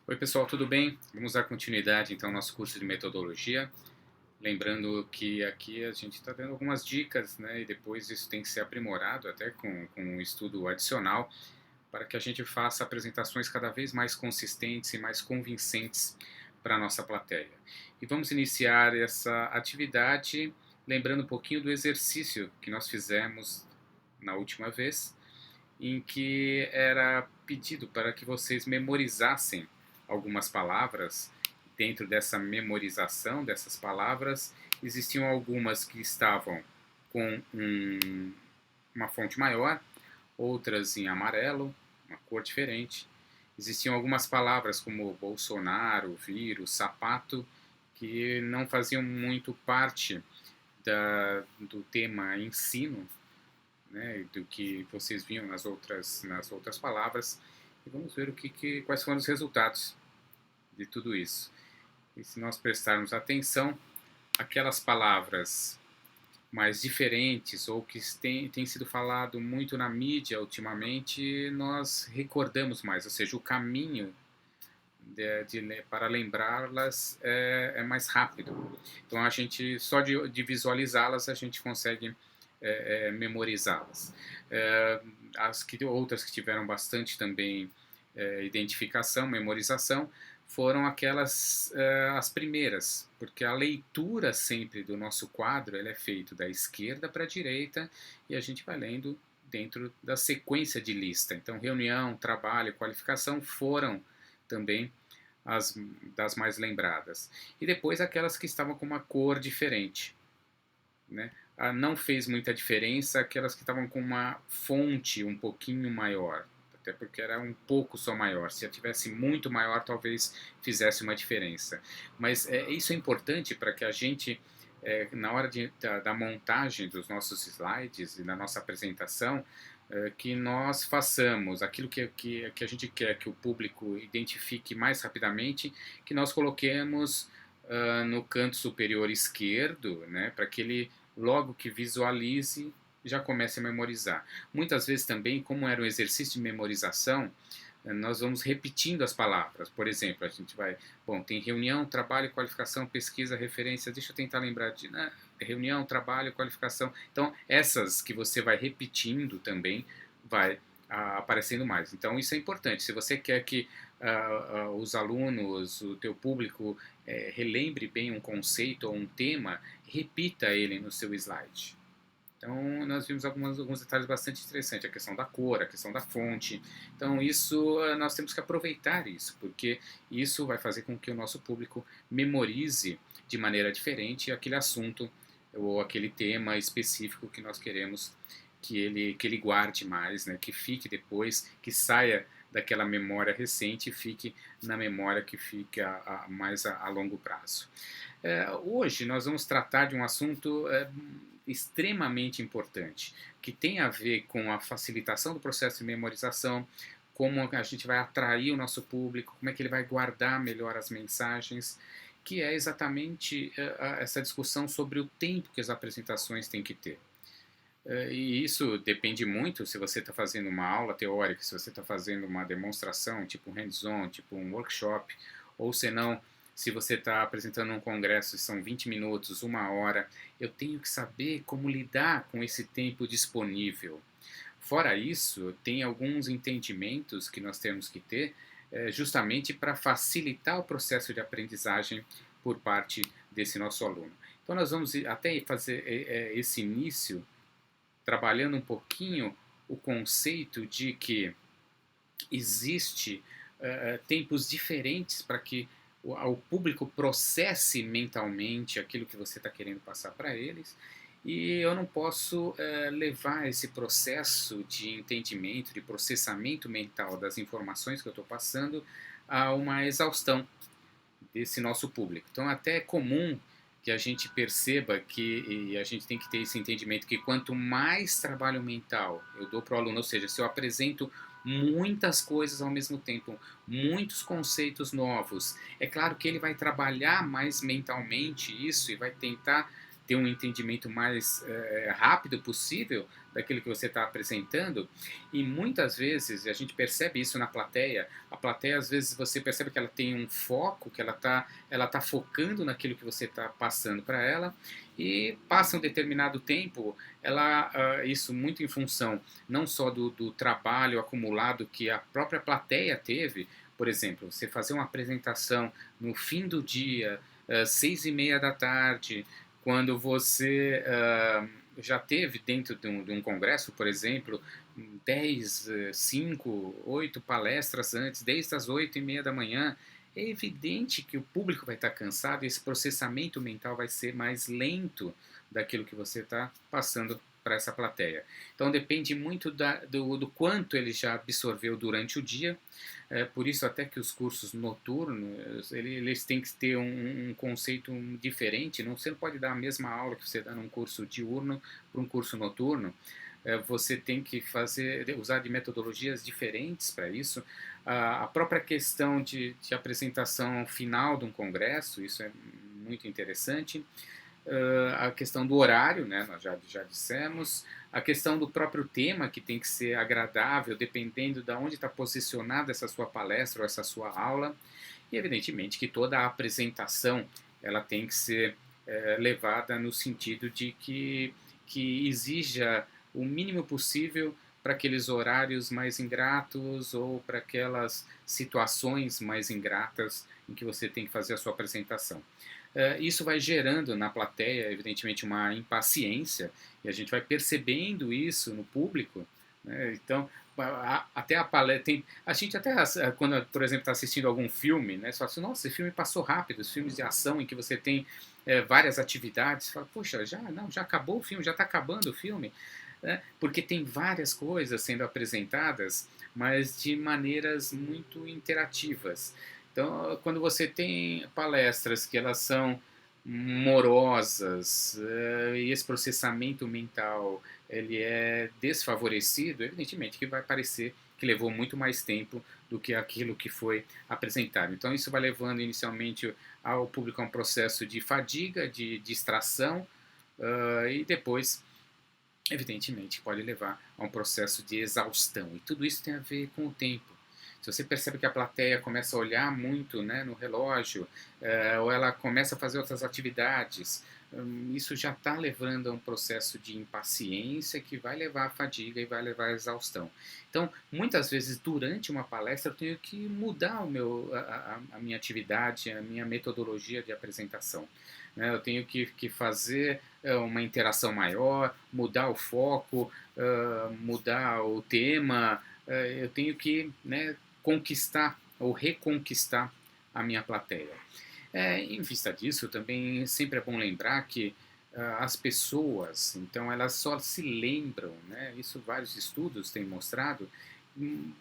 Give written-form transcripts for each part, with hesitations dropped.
Oi pessoal, tudo bem? Vamos dar continuidade então ao nosso curso de metodologia. Lembrando que aqui a gente está dando algumas dicas, né? E depois isso tem que ser aprimorado até com um estudo adicional para que a gente faça apresentações cada vez mais consistentes e mais convincentes para a nossa plateia. E vamos iniciar essa atividade lembrando um pouquinho do exercício que nós fizemos na última vez, em que era pedido para que vocês memorizassem algumas palavras. Dentro dessa memorização dessas palavras, existiam algumas que estavam com uma fonte maior, outras em amarelo, uma cor diferente. Existiam algumas palavras como Bolsonaro, vírus, sapato, que não faziam muito parte do tema ensino, né, do que vocês viam nas outras palavras, e vamos ver quais foram os resultados de tudo isso. E se nós prestarmos atenção, aquelas palavras mais diferentes ou que tem sido falado muito na mídia ultimamente, nós recordamos mais, ou seja, o caminho para lembrá-las é mais rápido. Então a gente só de visualizá-las a gente consegue memorizá-las. É, outras que tiveram bastante também identificação, memorização, foram aquelas as primeiras, porque a leitura sempre do nosso quadro ela é feita da esquerda para a direita e a gente vai lendo dentro da sequência de lista. Então, reunião, trabalho, qualificação foram também as das mais lembradas. E depois aquelas que estavam com uma cor diferente, né? Não fez muita diferença aquelas que estavam com uma fonte um pouquinho maior, até porque era um pouco só maior. Se ela tivesse muito maior, talvez fizesse uma diferença. Mas isso é importante para que a gente, na hora da montagem dos nossos slides e da nossa apresentação, que nós façamos aquilo que a gente quer que o público identifique mais rapidamente, que nós coloquemos no canto superior esquerdo, né, para que ele, logo que visualize, já comece a memorizar. Muitas vezes também, como era um exercício de memorização, nós vamos repetindo as palavras. Por exemplo, a gente vai, bom, tem reunião, trabalho, qualificação, pesquisa, referência. Deixa eu tentar lembrar de reunião, trabalho, qualificação. Então, essas que você vai repetindo também vai aparecendo mais. Então, isso é importante. Se você quer que os alunos, o teu público relembre bem um conceito ou um tema, repita ele no seu slide. Então, nós vimos alguns detalhes bastante interessantes, a questão da cor, a questão da fonte. Então, isso nós temos que aproveitar isso, porque isso vai fazer com que o nosso público memorize de maneira diferente aquele assunto ou aquele tema específico que nós queremos que ele guarde mais, né? Que fique depois, que saia daquela memória recente e fique na memória que fica mais a longo prazo. Hoje nós vamos tratar de um assunto extremamente importante, que tem a ver com a facilitação do processo de memorização, como a gente vai atrair o nosso público, como é que ele vai guardar melhor as mensagens, que é exatamente essa discussão sobre o tempo que as apresentações têm que ter. E isso depende muito se você está fazendo uma aula teórica, se você está fazendo uma demonstração, tipo um hands-on, tipo um workshop, ou se não, se você está apresentando um congresso e são 20 minutos, uma hora, eu tenho que saber como lidar com esse tempo disponível. Fora isso, tem alguns entendimentos que nós temos que ter justamente para facilitar o processo de aprendizagem por parte desse nosso aluno. Então nós vamos até fazer esse início trabalhando um pouquinho o conceito de que existe tempos diferentes para que o público processe mentalmente aquilo que você está querendo passar para eles, e eu não posso levar esse processo de entendimento, de processamento mental das informações que eu estou passando a uma exaustão desse nosso público. Então, até é comum que a gente perceba e a gente tem que ter esse entendimento que quanto mais trabalho mental eu dou para o aluno, ou seja, se eu apresento muitas coisas ao mesmo tempo, muitos conceitos novos, é claro que ele vai trabalhar mais mentalmente isso e vai tentar ter um entendimento mais rápido possível daquilo que você está apresentando. E muitas vezes, a gente percebe isso na plateia, a plateia às vezes você percebe que ela tem um foco, que ela tá focando naquilo que você está passando para ela, e passa um determinado tempo, isso muito em função não só do trabalho acumulado que a própria plateia teve. Por exemplo, você fazer uma apresentação no fim do dia, 6:30 da tarde, quando você já teve dentro de um congresso, por exemplo, 10, 5, 8 palestras antes, desde as 8:30 da manhã, é evidente que o público vai estar cansado e esse processamento mental vai ser mais lento daquilo que você está passando para essa plateia. Então depende muito do quanto ele já absorveu durante o dia. Por isso até que os cursos noturnos, eles têm que ter um conceito diferente. Você não pode dar a mesma aula que você dá num curso diurno para um curso noturno. Você tem que usar de metodologias diferentes para isso. A própria questão de apresentação final de um congresso, isso é muito interessante. A questão do horário, né, nós já dissemos, a questão do próprio tema, que tem que ser agradável, dependendo de onde está posicionada essa sua palestra ou essa sua aula, e evidentemente que toda a apresentação ela tem que ser levada no sentido de que exija o mínimo possível para aqueles horários mais ingratos ou para aquelas situações mais ingratas em que você tem que fazer a sua apresentação. Isso vai gerando na plateia, evidentemente, uma impaciência, e a gente vai percebendo isso no público, né? Então, até a palestra. A gente até, quando, por exemplo, está assistindo algum filme, né, você fala assim, nossa, esse filme passou rápido, os filmes de ação em que você tem várias atividades, você fala, poxa, já acabou o filme, já está acabando o filme, né? Porque tem várias coisas sendo apresentadas, mas de maneiras muito interativas. Então, quando você tem palestras que elas são morosas e esse processamento mental ele é desfavorecido, evidentemente que vai parecer que levou muito mais tempo do que aquilo que foi apresentado. Então, isso vai levando inicialmente ao público a um processo de fadiga, de distração, e depois, evidentemente, pode levar a um processo de exaustão. E tudo isso tem a ver com o tempo. Se você percebe que a plateia começa a olhar muito, né, no relógio, ou ela começa a fazer outras atividades, isso já está levando a um processo de impaciência que vai levar à fadiga e vai levar à exaustão. Então, muitas vezes, durante uma palestra, eu tenho que mudar a minha atividade, a minha metodologia de apresentação, né? Eu tenho que fazer uma interação maior, mudar o foco, mudar o tema, eu tenho que, né, conquistar ou reconquistar a minha plateia. Em vista disso, também sempre é bom lembrar que as pessoas, então, elas só se lembram, né, isso vários estudos têm mostrado,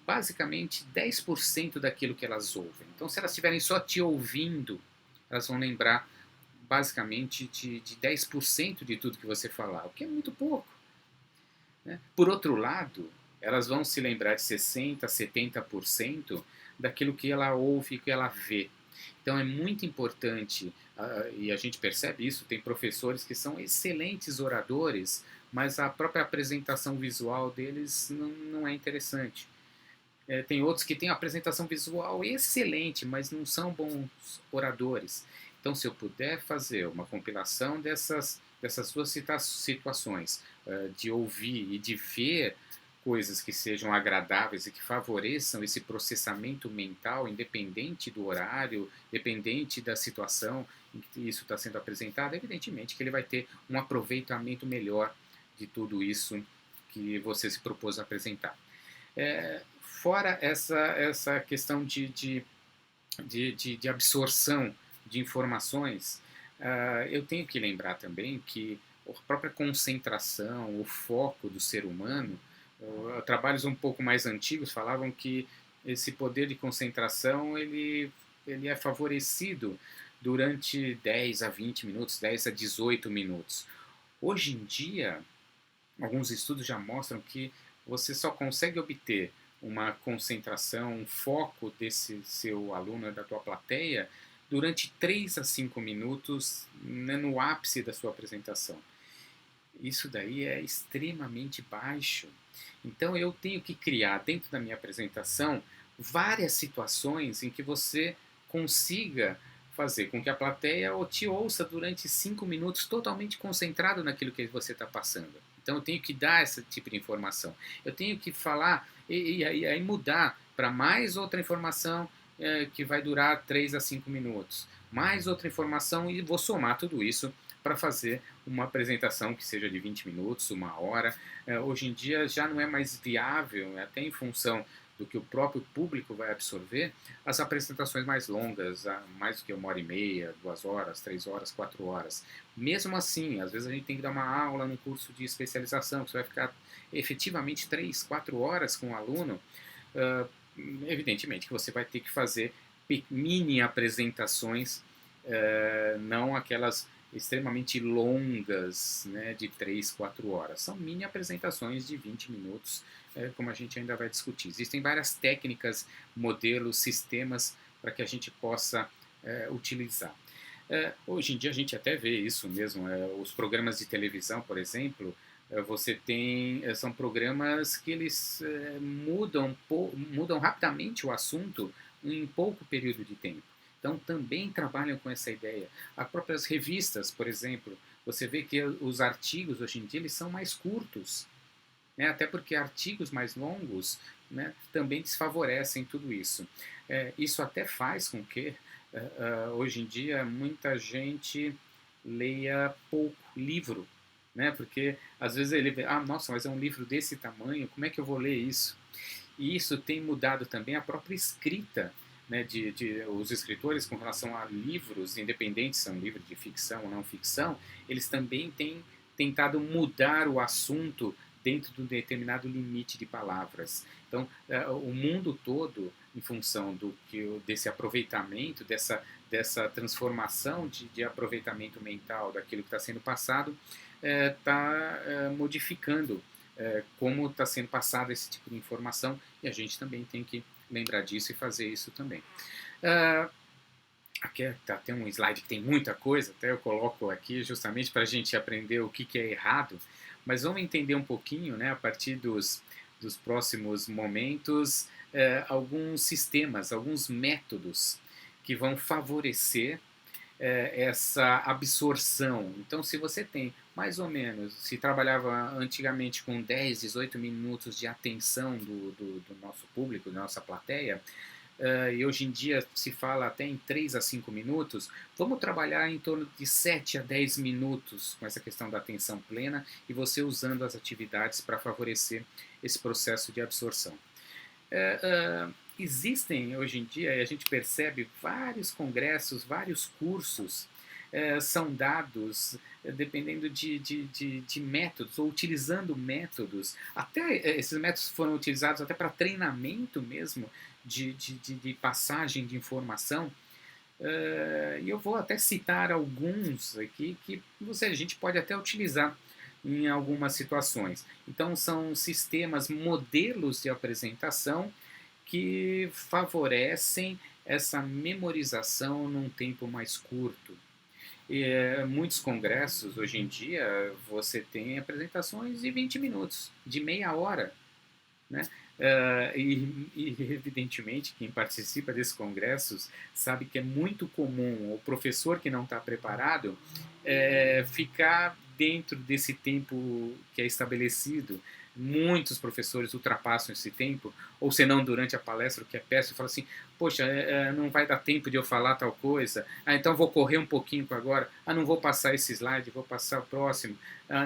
basicamente 10% daquilo que elas ouvem. Então, se elas estiverem só te ouvindo, elas vão lembrar basicamente de 10% de tudo que você falar, o que é muito pouco, né? Por outro lado, elas vão se lembrar de 60%, 70% daquilo que ela ouve e que ela vê. Então é muito importante, e a gente percebe isso, tem professores que são excelentes oradores, mas a própria apresentação visual deles não é interessante. Tem outros que têm a apresentação visual excelente, mas não são bons oradores. Então, se eu puder fazer uma compilação dessas duas situações, de ouvir e de ver coisas que sejam agradáveis e que favoreçam esse processamento mental, independente do horário, independente da situação em que isso está sendo apresentado, evidentemente que ele vai ter um aproveitamento melhor de tudo isso que você se propôs a apresentar. Fora essa questão de absorção de informações, eu tenho que lembrar também que a própria concentração, o foco do ser humano, trabalhos um pouco mais antigos falavam que esse poder de concentração ele é favorecido durante 10 a 20 minutos, 10 a 18 minutos. Hoje em dia, alguns estudos já mostram que você só consegue obter uma concentração, um foco desse seu aluno, da tua plateia, durante 3 a 5 minutos, né, no ápice da sua apresentação. Isso daí é extremamente baixo. Então eu tenho que criar dentro da minha apresentação várias situações em que você consiga fazer com que a plateia te ouça durante 5 minutos totalmente concentrado naquilo que você está passando. Então eu tenho que dar esse tipo de informação. Eu tenho que falar e aí mudar para mais outra informação que vai durar 3 a 5 minutos. Mais outra informação e vou somar tudo isso para fazer uma apresentação que seja de 20 minutos, 1 hora. Hoje em dia já não é mais viável, até em função do que o próprio público vai absorver, as apresentações mais longas, mais do que 1 hora e meia, 2 horas, 3 horas, 4 horas. Mesmo assim, às vezes a gente tem que dar uma aula num curso de especialização, que você vai ficar efetivamente 3, 4 horas com o aluno, evidentemente que você vai ter que fazer mini apresentações, não aquelas extremamente longas, né, de 3, 4 horas. São mini apresentações de 20 minutos, como a gente ainda vai discutir. Existem várias técnicas, modelos, sistemas para que a gente possa utilizar. Hoje em dia a gente até vê isso mesmo. Os programas de televisão, por exemplo, você tem, são programas que eles mudam rapidamente o assunto em pouco período de tempo. Então também trabalham com essa ideia. As próprias revistas, por exemplo, você vê que os artigos hoje em dia eles são mais curtos, né? Até porque artigos mais longos, né, também desfavorecem tudo isso. Isso até faz com que hoje em dia muita gente leia pouco livro, né? Porque às vezes ele vê, nossa, mas é um livro desse tamanho, como é que eu vou ler isso? E isso tem mudado também a própria escrita, né, os escritores com relação a livros independentes, são livros de ficção ou não ficção, eles também têm tentado mudar o assunto dentro de um determinado limite de palavras. Então, o mundo todo, em função desse aproveitamento, dessa transformação de aproveitamento mental daquilo que está sendo passado, está modificando como está sendo passado esse tipo de informação, e a gente também tem que lembrar disso e fazer isso também. Aqui tem um slide que tem muita coisa, até eu coloco aqui justamente para a gente aprender o que é errado, mas vamos entender um pouquinho, né, a partir dos próximos momentos, alguns sistemas, alguns métodos que vão favorecer essa absorção. Então, se você tem mais ou menos, se trabalhava antigamente com 10, 18 minutos de atenção do nosso público, da nossa plateia, e hoje em dia se fala até em 3 a 5 minutos, vamos trabalhar em torno de 7 a 10 minutos com essa questão da atenção plena e você usando as atividades para favorecer esse processo de absorção. Existem hoje em dia, e a gente percebe, vários congressos, vários cursos são dados dependendo de métodos, ou utilizando métodos. Até esses métodos foram utilizados até para treinamento mesmo de passagem de informação. E eu vou até citar alguns aqui que a gente pode até utilizar em algumas situações. Então são sistemas, modelos de apresentação que favorecem essa memorização num tempo mais curto. Muitos congressos, hoje em dia, você tem apresentações de 20 minutos, de meia hora, né? E evidentemente, quem participa desses congressos sabe que é muito comum o professor que não está preparado ficar dentro desse tempo que é estabelecido. Muitos professores ultrapassam esse tempo, ou senão durante a palestra, o que é péssimo, falam assim, poxa, não vai dar tempo de eu falar tal coisa, então vou correr um pouquinho agora, não vou passar esse slide, vou passar o próximo,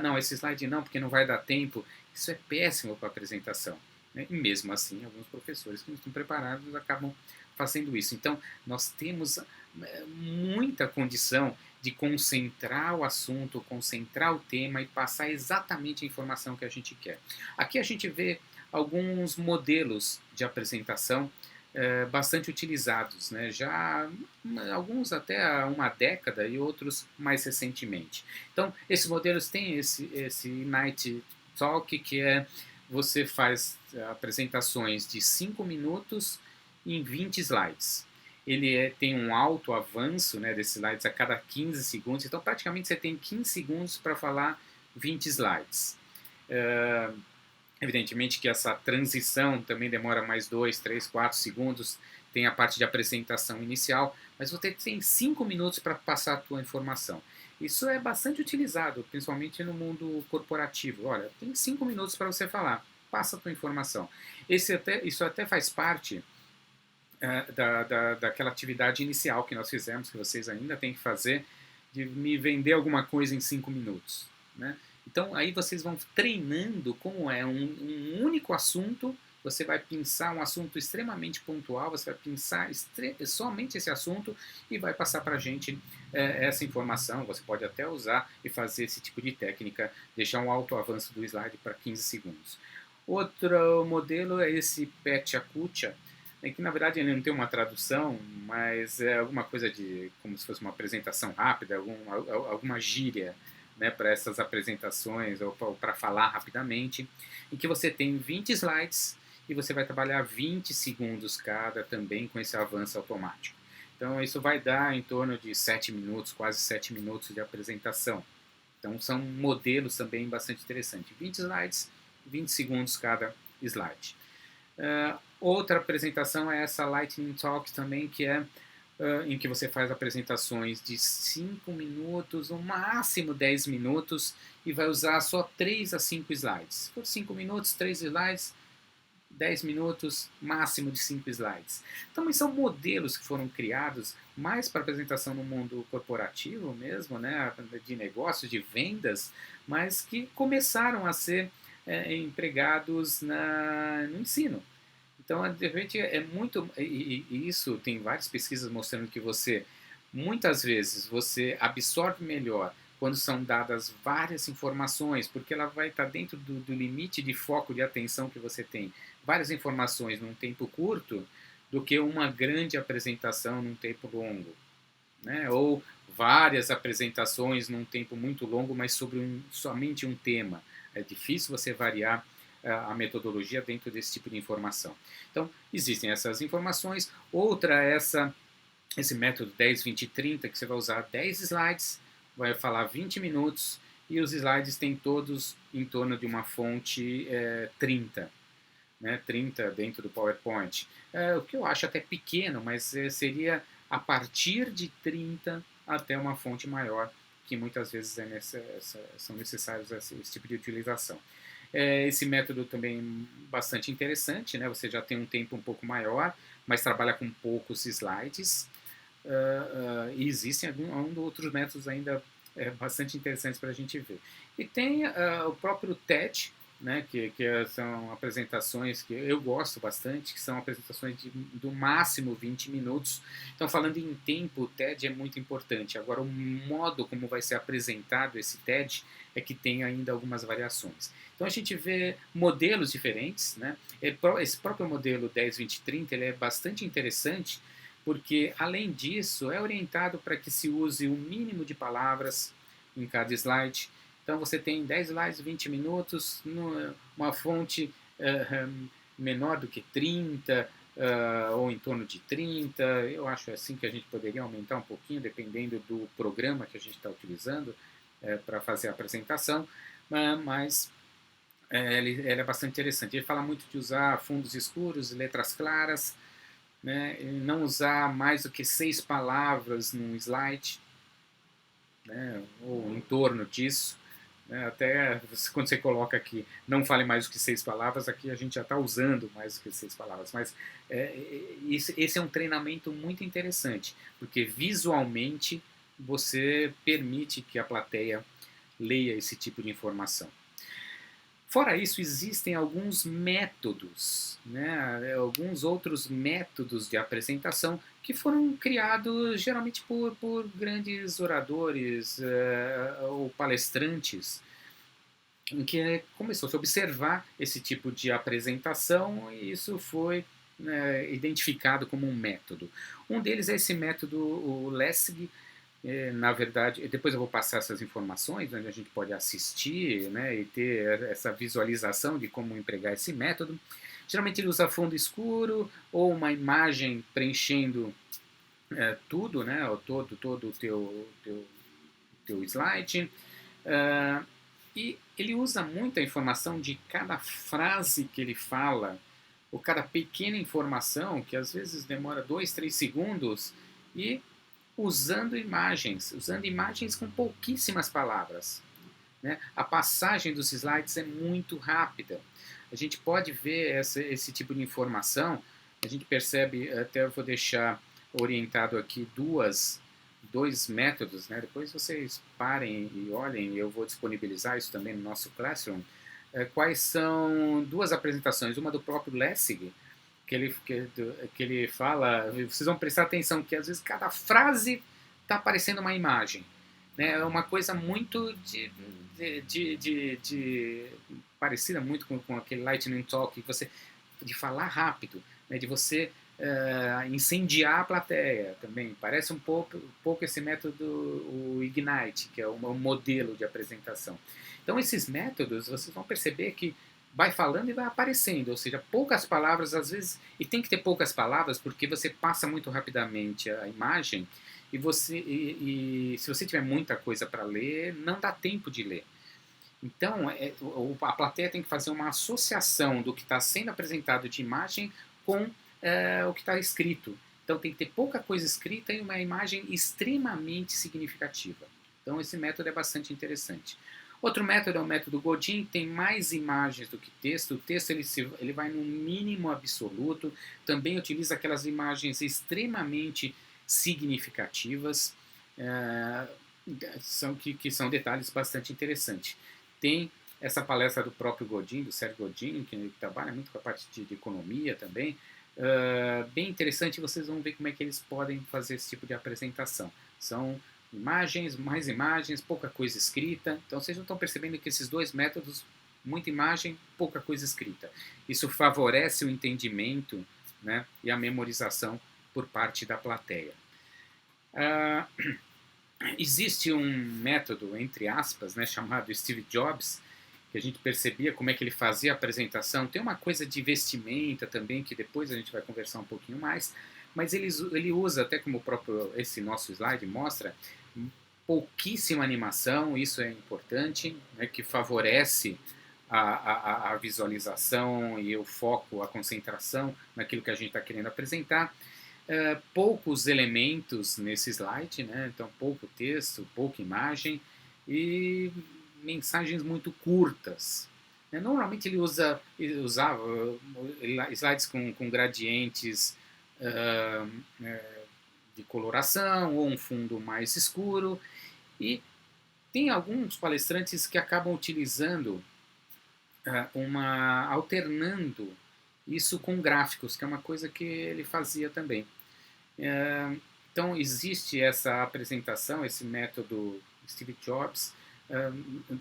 não, esse slide não, porque não vai dar tempo. Isso é péssimo para a apresentação, né? E mesmo assim, alguns professores que não estão preparados acabam fazendo isso. Então, nós temos muita condição de concentrar o assunto, concentrar o tema e passar exatamente a informação que a gente quer. Aqui a gente vê alguns modelos de apresentação bastante utilizados, né? Já alguns até há uma década e outros mais recentemente. Então, esses modelos têm esse Night Talk, que você faz apresentações de 5 minutos em 20 slides. tem um alto avanço, né, desses slides a cada 15 segundos, então praticamente você tem 15 segundos para falar 20 slides. Evidentemente que essa transição também demora mais 2, 3, 4 segundos, tem a parte de apresentação inicial, mas você tem 5 minutos para passar a tua informação. Isso é bastante utilizado, principalmente no mundo corporativo. Olha, tem 5 minutos para você falar, passa a tua informação. Isso até faz parte daquela atividade inicial que nós fizemos, que vocês ainda têm que fazer, de me vender alguma coisa em 5 minutos. Né? Então, aí vocês vão treinando como é um único assunto, você vai pensar um assunto extremamente pontual, você vai pensar somente esse assunto e vai passar para a gente essa informação. Você pode até usar e fazer esse tipo de técnica, deixar um alto avanço do slide para 15 segundos. Outro modelo é esse Petya Kucha, que na verdade ele não tem uma tradução, mas é alguma coisa de como se fosse uma apresentação rápida, alguma gíria, né, para essas apresentações ou para falar rapidamente, em que você tem 20 slides e você vai trabalhar 20 segundos cada também com esse avanço automático. Então isso vai dar em torno de 7 minutos, quase 7 minutos de apresentação. Então são modelos também bastante interessantes. 20 slides, 20 segundos cada slide. Outra apresentação é essa Lightning Talk também, que é em que você faz apresentações de 5 minutos, no máximo 10 minutos, e vai usar só 3 a 5 slides. Por 5 minutos, 3 slides, 10 minutos, máximo de 5 slides. Então, são modelos que foram criados mais para apresentação no mundo corporativo mesmo, né, de negócios, de vendas, mas que começaram a ser empregados no ensino. Então, de repente, é muito... E isso tem várias pesquisas mostrando que muitas vezes, você absorve melhor quando são dadas várias informações, porque ela vai estar dentro do limite de foco de atenção que você tem. Várias informações num tempo curto, do que uma grande apresentação num tempo longo. Né? Ou várias apresentações num tempo muito longo, mas sobre somente um tema. É difícil você variar a metodologia dentro desse tipo de informação. Então, existem essas informações. Outra é esse método 10, 20, 30, que você vai usar 10 slides, vai falar 20 minutos, e os slides têm todos em torno de uma fonte 30. Né, 30 dentro do PowerPoint. O que eu acho até pequeno, mas seria a partir de 30 até uma fonte maior, que muitas vezes são necessários esse tipo de utilização. Esse método também bastante interessante, né? Você já tem um tempo um pouco maior, mas trabalha com poucos slides. E existem outros métodos ainda bastante interessantes para a gente ver. E tem o próprio TED, né, que são apresentações que eu gosto bastante, que são apresentações do máximo 20 minutos. Então, falando em tempo, o TED é muito importante. Agora, o modo como vai ser apresentado esse TED é que tem ainda algumas variações. Então, a gente vê modelos diferentes. Né? Esse próprio modelo 10, 20, 30 ele é bastante interessante, porque, além disso, é orientado para que se use o mínimo de palavras em cada slide. Então, você tem 10 slides, 20 minutos, uma fonte menor do que 30, ou em torno de 30. Eu acho assim que a gente poderia aumentar um pouquinho, dependendo do programa que a gente está utilizando para fazer a apresentação, mas ele é bastante interessante. Ele fala muito de usar fundos escuros, letras claras, né, não usar mais do que 6 palavras num slide, né, ou em torno disso. Até quando você coloca aqui, não fale mais do que 6 palavras, aqui a gente já está usando mais do que 6 palavras. Mas esse é um treinamento muito interessante, porque visualmente você permite que a plateia leia esse tipo de informação. Fora isso, existem alguns métodos, né, alguns outros métodos de apresentação que foram criados geralmente por grandes oradores ou palestrantes, em que começou -se a observar esse tipo de apresentação e isso foi identificado como um método. Um deles é esse método, o Lessig. Na verdade, depois eu vou passar essas informações, onde a gente pode assistir, né, e ter essa visualização de como empregar esse método. Geralmente ele usa fundo escuro ou uma imagem preenchendo tudo, né, todo o teu slide. Uh, e ele usa muita informação de cada frase que ele fala, ou cada pequena informação, que às vezes demora 2, 3 segundos, e usando imagens com pouquíssimas palavras. Né? A passagem dos slides é muito rápida. A gente pode ver esse tipo de informação, a gente percebe, até eu vou deixar orientado aqui dois métodos, né? Depois vocês parem e olhem, eu vou disponibilizar isso também no nosso Classroom. Quais são duas apresentações, uma do próprio Lessig, que ele fala, vocês vão prestar atenção que às vezes cada frase está aparecendo uma imagem. Né? É uma coisa muito parecida muito com aquele Lightning Talk, de falar rápido, né? De você incendiar a plateia também. Parece um pouco esse método, o Ignite, que é um modelo de apresentação. Então, esses métodos, vocês vão perceber que vai falando e vai aparecendo, ou seja, poucas palavras às vezes, e tem que ter poucas palavras porque você passa muito rapidamente a imagem e se você tiver muita coisa para ler, não dá tempo de ler. Então, a plateia tem que fazer uma associação do que está sendo apresentado de imagem com o que está escrito. Então, tem que ter pouca coisa escrita e uma imagem extremamente significativa. Então, esse método é bastante interessante. Outro método é o método Godin, tem mais imagens do que texto. O texto ele vai no mínimo absoluto, também utiliza aquelas imagens extremamente significativas, que são detalhes bastante interessantes. Tem essa palestra do próprio Godin, do Sérgio Godin, que trabalha muito com a parte de economia também, bem interessante, vocês vão ver como é que eles podem fazer esse tipo de apresentação. São imagens, mais imagens, pouca coisa escrita. Então vocês não estão percebendo que esses dois métodos, muita imagem, pouca coisa escrita. Isso favorece o entendimento, né, e a memorização por parte da plateia. Existe um método, entre aspas, né, chamado Steve Jobs, que a gente percebia como é que ele fazia a apresentação. Tem uma coisa de vestimenta também, que depois a gente vai conversar um pouquinho mais, mas ele usa, até como o próprio esse nosso slide mostra, pouquíssima animação, isso é importante, né, que favorece a visualização e o foco, a concentração naquilo que a gente está querendo apresentar. Poucos elementos nesse slide, né? Então pouco texto, pouca imagem e mensagens muito curtas. Normalmente ele usava slides com gradientes de coloração ou um fundo mais escuro, e tem alguns palestrantes que acabam utilizando alternando isso com gráficos, que é uma coisa que ele fazia também. Então existe essa apresentação, esse método Steve Jobs.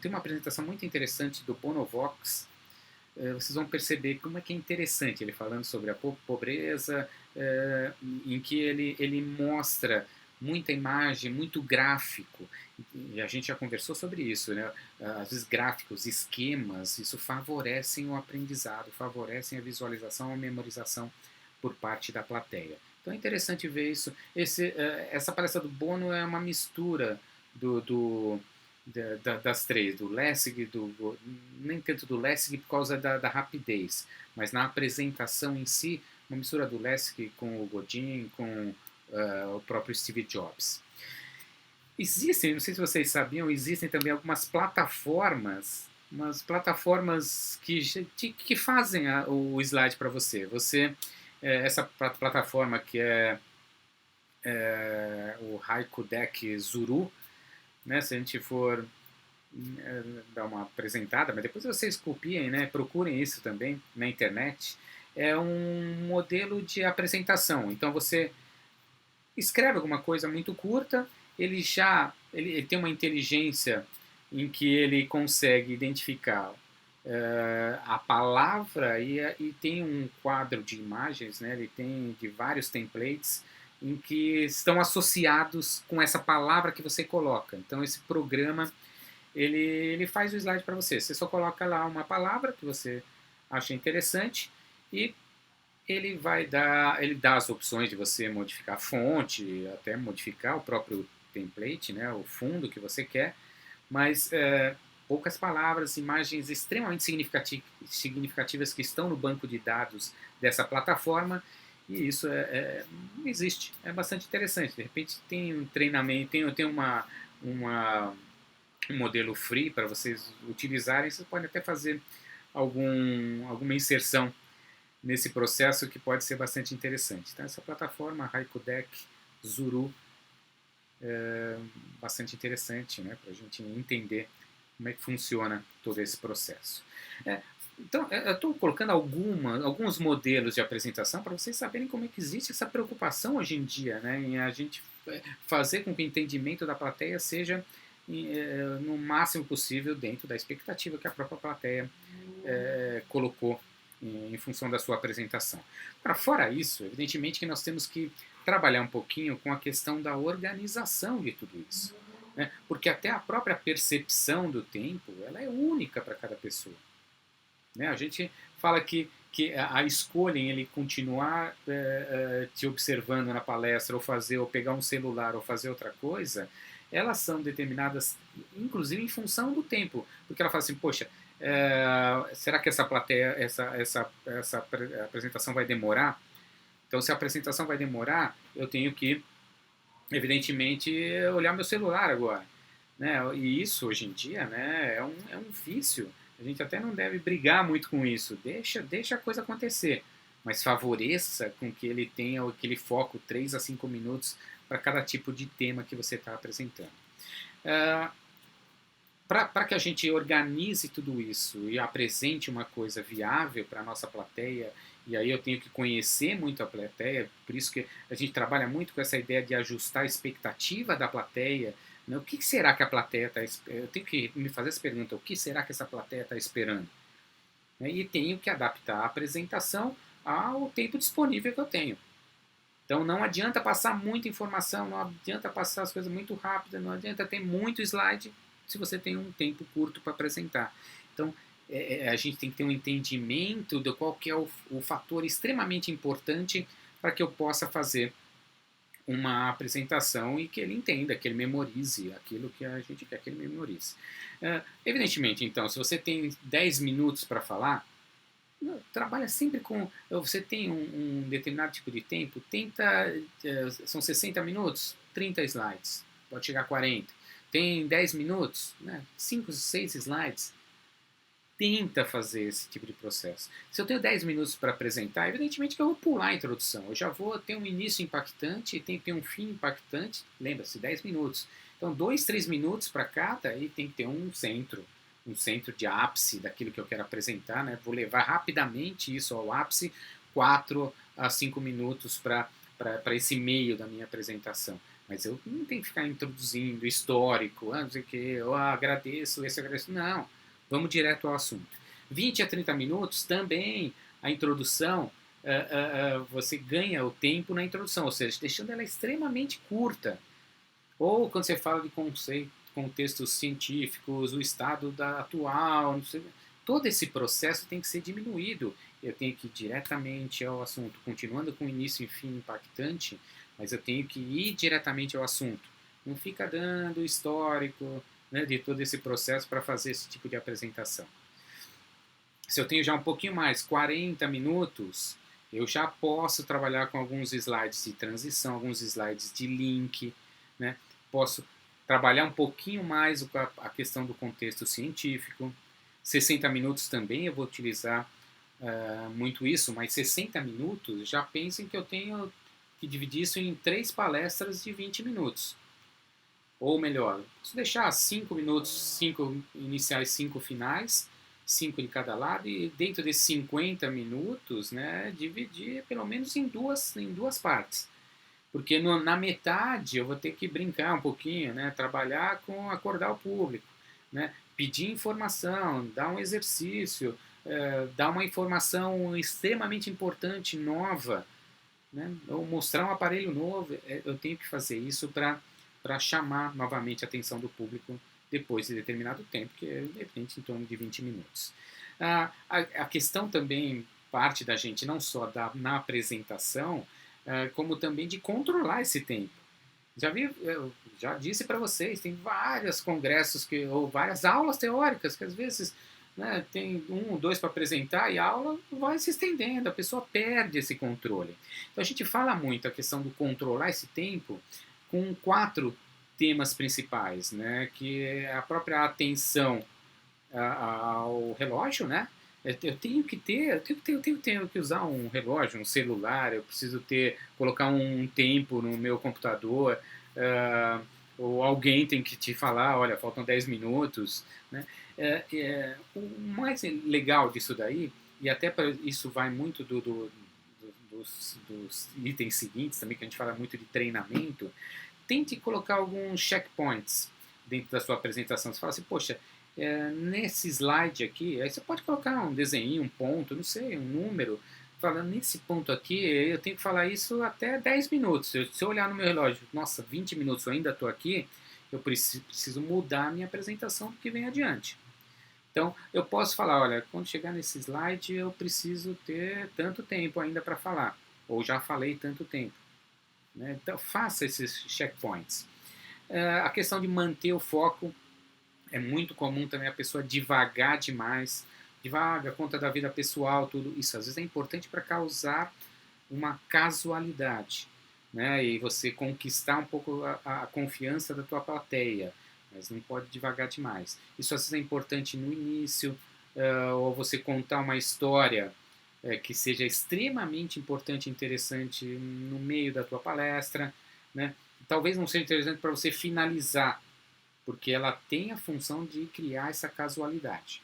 Tem uma apresentação muito interessante do Bonovox. Vocês vão perceber como é que é interessante ele falando sobre a pobreza, em que ele mostra muita imagem, muito gráfico, e a gente já conversou sobre isso, né? Às vezes gráficos, esquemas, isso favorecem o aprendizado, favorecem a visualização, a memorização por parte da plateia. Então é interessante ver isso. Essa palestra do Bono é uma mistura das três, do Lessig, nem tanto do Lessig por causa da rapidez, mas na apresentação em si, uma mistura do Lessig com o Godin, com o próprio Steve Jobs. Existem, não sei se vocês sabiam, existem também algumas plataformas, que fazem o slide para você. Essa plataforma que é o Haiku Deck Zuru, né, se a gente for dar uma apresentada, mas depois vocês copiem, né, procurem isso também na internet, é um modelo de apresentação. Então você escreve alguma coisa muito curta, ele tem uma inteligência em que ele consegue identificar a palavra e tem um quadro de imagens, né, ele tem de vários templates em que estão associados com essa palavra que você coloca. Então esse programa ele faz o slide para você. Você só coloca lá uma palavra que você acha interessante e ele dá as opções de você modificar a fonte, até modificar o próprio template, né, o fundo que você quer, mas poucas palavras, imagens extremamente significativas que estão no banco de dados dessa plataforma, e isso não existe. É bastante interessante. De repente tem um treinamento, tem um modelo free para vocês utilizarem, vocês podem até fazer alguma inserção nesse processo que pode ser bastante interessante. Então, essa plataforma Haiku Deck Zuru é bastante interessante, né, para a gente entender como é que funciona todo esse processo. Então, eu estou colocando alguns modelos de apresentação para vocês saberem como é que existe essa preocupação hoje em dia, né, em a gente fazer com que o entendimento da plateia seja no máximo possível dentro da expectativa que a própria plateia colocou em função da sua apresentação. Agora, fora isso, evidentemente que nós temos que trabalhar um pouquinho com a questão da organização de tudo isso, né? Porque até a própria percepção do tempo ela é única para cada pessoa, né? A gente fala que a escolha em ele continuar te observando na palestra ou pegar um celular ou fazer outra coisa, elas são determinadas inclusive em função do tempo, porque ela fala assim, poxa, será que essa plateia, essa apresentação vai demorar? Então, se a apresentação vai demorar, eu tenho que, evidentemente, olhar meu celular agora, né? E isso, hoje em dia, né, é um vício. A gente até não deve brigar muito com isso. Deixa a coisa acontecer, mas favoreça com que ele tenha aquele foco 3 a 5 minutos para cada tipo de tema que você está apresentando. Para que a gente organize tudo isso e apresente uma coisa viável para a nossa plateia, e aí eu tenho que conhecer muito a plateia, por isso que a gente trabalha muito com essa ideia de ajustar a expectativa da plateia, né? O que será que a plateia está esperando? Eu tenho que me fazer essa pergunta, o que será que essa plateia está esperando? E tenho que adaptar a apresentação ao tempo disponível que eu tenho. Então não adianta passar muita informação, não adianta passar as coisas muito rápidas, não adianta ter muito slide se você tem um tempo curto para apresentar. Então a gente tem que ter um entendimento de qual que é o fator extremamente importante para que eu possa fazer uma apresentação e que ele entenda, que ele memorize aquilo que a gente quer que ele memorize. Evidentemente, então, se você tem 10 minutos para falar, trabalha sempre com... Você tem um determinado tipo de tempo, são 60 minutos, 30 slides, pode chegar a 40. Tem 10 minutos, né, 5, 6 slides. Tenta fazer esse tipo de processo. Se eu tenho 10 minutos para apresentar, evidentemente que eu vou pular a introdução. Eu já vou ter um início impactante e tem que ter um fim impactante. Lembra-se, 10 minutos. Então, 2, 3 minutos para cada e tem que ter um centro de ápice daquilo que eu quero apresentar, né? Vou levar rapidamente isso ao ápice, 4 a 5 minutos para esse meio da minha apresentação. Mas eu não tenho que ficar introduzindo histórico, não sei o que, eu agradeço, esse agradeço. Não, vamos direto ao assunto. 20 a 30 minutos também, a introdução, você ganha o tempo na introdução, ou seja, deixando ela extremamente curta. Ou quando você fala de contextos científicos, o estado atual, todo esse processo tem que ser diminuído. Eu tenho que ir diretamente ao assunto, continuando com início e fim impactante, mas eu tenho que ir diretamente ao assunto. Não fica dando histórico, né, de todo esse processo para fazer esse tipo de apresentação. Se eu tenho já um pouquinho mais, 40 minutos, eu já posso trabalhar com alguns slides de transição, alguns slides de link, né? Posso trabalhar um pouquinho mais a questão do contexto científico. 60 minutos também eu vou utilizar muito isso, mas 60 minutos, já pensem que eu tenho que dividir isso em 3 palestras de 20 minutos. Ou melhor, posso deixar 5 minutos, 5 iniciais, 5 finais, 5 de cada lado, e dentro desses 50 minutos, né, dividir pelo menos em duas partes. Porque na metade eu vou ter que brincar um pouquinho, né, trabalhar com acordar o público, né, pedir informação, dar um exercício, dar uma informação extremamente importante, nova, né, ou mostrar um aparelho novo. Eu tenho que fazer isso para chamar novamente a atenção do público depois de determinado tempo, que é evidente em torno de 20 minutos. A questão também parte da gente, não só na apresentação, como também de controlar esse tempo. Eu já disse para vocês, tem vários congressos ou várias aulas teóricas que às vezes, né, tem um ou dois para apresentar e a aula vai se estendendo, a pessoa perde esse controle. Então a gente fala muito a questão do controlar esse tempo com 4 temas principais, né, que é a própria atenção ao relógio, né? Eu tenho que ter, tenho que usar um relógio, um celular, eu preciso colocar um tempo no meu computador, ou alguém tem que te falar, olha, faltam 10 minutos, né? O mais legal disso daí, e até para isso vai muito dos itens seguintes também, que a gente fala muito de treinamento, tente colocar alguns checkpoints dentro da sua apresentação. Você fala assim, poxa, nesse slide aqui, aí você pode colocar um desenho, um ponto, não sei, um número, falando nesse ponto aqui, eu tenho que falar isso até 10 minutos. Se eu olhar no meu relógio, nossa, 20 minutos eu ainda estou aqui, eu preciso mudar a minha apresentação do que vem adiante. Então, eu posso falar, olha, quando chegar nesse slide, eu preciso ter tanto tempo ainda para falar, ou já falei tanto tempo. Né? Então, faça esses checkpoints. A questão de manter o foco, é muito comum também a pessoa divagar demais, divaga, conta da vida pessoal, tudo isso. Às vezes é importante para causar uma casualidade, né? E você conquistar um pouco a confiança da tua plateia, mas não pode divagar demais. Isso às vezes é importante no início, ou você contar uma história que seja extremamente importante e interessante no meio da tua palestra, né? Talvez não seja interessante para você finalizar, porque ela tem a função de criar essa casualidade.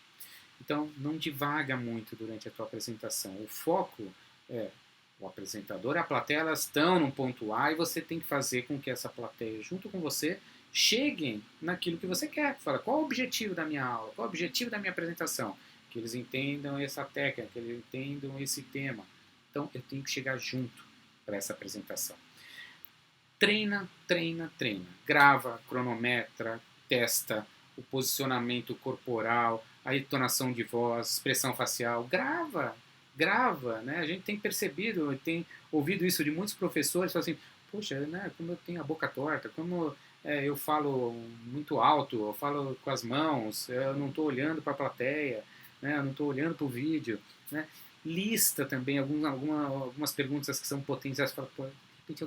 Então, não divaga muito durante a tua apresentação. O foco é o apresentador e a plateia, elas estão num ponto A e você tem que fazer com que essa plateia, junto com você, cheguem naquilo que você quer. Fala, qual é o objetivo da minha aula? Qual é o objetivo da minha apresentação? Que eles entendam essa técnica, que eles entendam esse tema. Então, eu tenho que chegar junto para essa apresentação. Treina, treina, treina. Grava, cronometra, testa o posicionamento corporal, a entonação de voz, expressão facial. Grava, grava. Né? A gente tem percebido, tem ouvido isso de muitos professores, falam assim, poxa, né, como eu tenho a boca torta, como eu falo muito alto, eu falo com as mãos, eu não estou olhando para a plateia, né, eu não estou olhando para o vídeo. Né? Lista também algumas perguntas que são potenciais. Fala,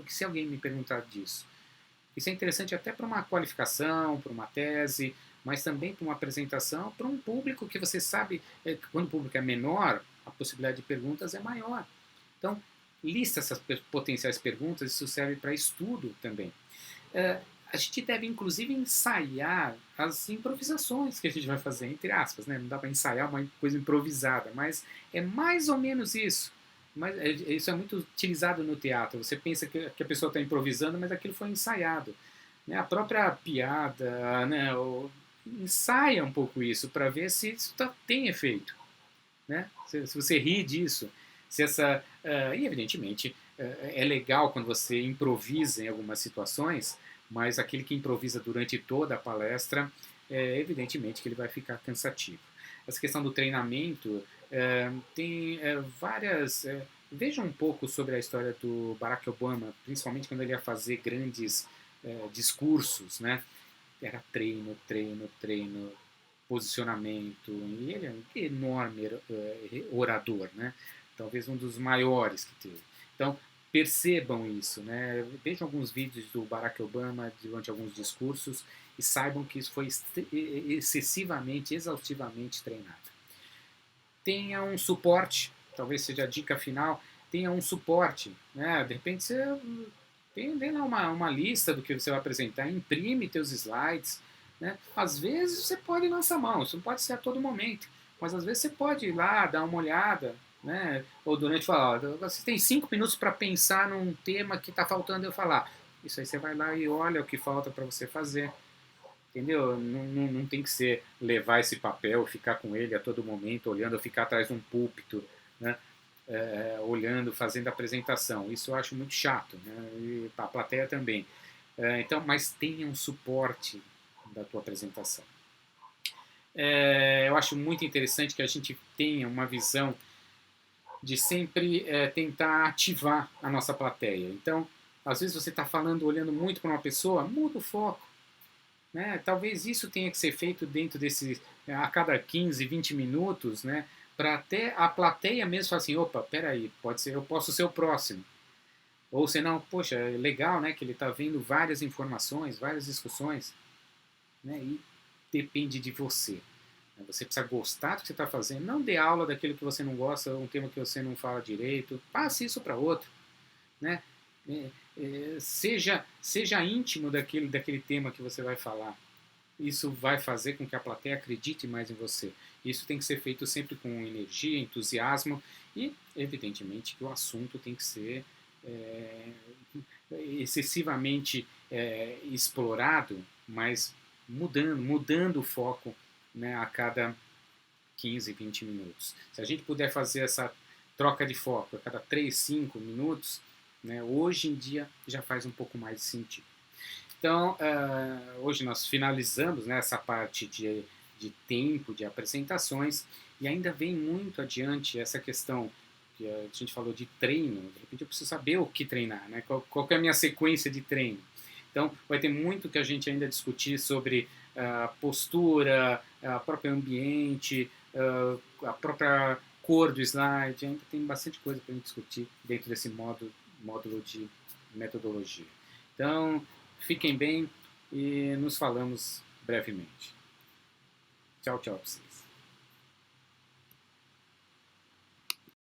se alguém me perguntar disso. Isso é interessante até para uma qualificação, para uma tese, mas também para uma apresentação, para um público que você sabe, quando o público é menor, a possibilidade de perguntas é maior. Então, lista essas potenciais perguntas, isso serve para estudo também. A gente deve, inclusive, ensaiar as improvisações que a gente vai fazer, entre aspas, né? Não dá para ensaiar uma coisa improvisada, mas é mais ou menos isso. Mas isso é muito utilizado no teatro. Você pensa que a pessoa está improvisando, mas aquilo foi ensaiado. Né? A própria piada, né? Ensaia um pouco isso para ver se isso tem efeito. Né? Se você ri disso, se e evidentemente é legal quando você improvisa em algumas situações, mas aquele que improvisa durante toda a palestra, evidentemente que ele vai ficar cansativo. Essa questão do treinamento tem várias. Veja um pouco sobre a história do Barack Obama, principalmente quando ele ia fazer grandes discursos, né? Era treino, treino, treino, posicionamento, e ele é um enorme orador, né? Talvez um dos maiores que teve. Então, percebam isso, né? Vejam alguns vídeos do Barack Obama durante alguns discursos e saibam que isso foi excessivamente, exaustivamente treinado. Tenha um suporte, talvez seja a dica final, tenha um suporte, né? De repente você tem lá uma lista do que você vai apresentar, imprime teus slides, né? Às vezes você pode lançar mão, isso não pode ser a todo momento, mas às vezes você pode ir lá, dar uma olhada, né? Ou durante falar, você tem 5 minutos para pensar num tema que está faltando eu falar. Isso aí você vai lá e olha o que falta para você fazer. Entendeu? Não tem que ser levar esse papel, ficar com ele a todo momento, olhando, ou ficar atrás de um púlpito, né? Olhando, fazendo a apresentação. Isso eu acho muito chato, né? E a plateia também. Então, mas tenha um suporte da tua apresentação. Eu acho muito interessante que a gente tenha uma visão de sempre tentar ativar a nossa plateia. Então, às vezes você está falando, olhando muito para uma pessoa, muda o foco. Né? Talvez isso tenha que ser feito dentro desse, a cada 15, 20 minutos, né? Para até a plateia mesmo falar assim, opa, peraí, pode ser, eu posso ser o próximo. Ou senão, poxa, é legal, né, que ele está vendo várias informações, várias discussões, né, e depende de você. Você precisa gostar do que você está fazendo, não dê aula daquilo que você não gosta, um tema que você não fala direito, passe isso para outro, né? Seja íntimo daquele tema que você vai falar. Isso vai fazer com que a plateia acredite mais em você. Isso tem que ser feito sempre com energia, entusiasmo e, evidentemente, que o assunto tem que ser é, excessivamente explorado, mas mudando o foco, né, a cada 15, 20 minutos. Se a gente puder fazer essa troca de foco a cada 3, 5 minutos, né, hoje em dia já faz um pouco mais de sentido. Então, hoje nós finalizamos, né, essa parte de tempo, de apresentações, e ainda vem muito adiante essa questão que a gente falou de treino. De repente eu preciso saber o que treinar, né? Qual é a minha sequência de treino. Então, vai ter muito que a gente ainda discutir sobre postura, a própria ambiente, a própria cor do slide. Ainda tem bastante coisa para a gente discutir dentro desse módulo de metodologia. Então, fiquem bem e nos falamos brevemente. Tchau, tchau para vocês.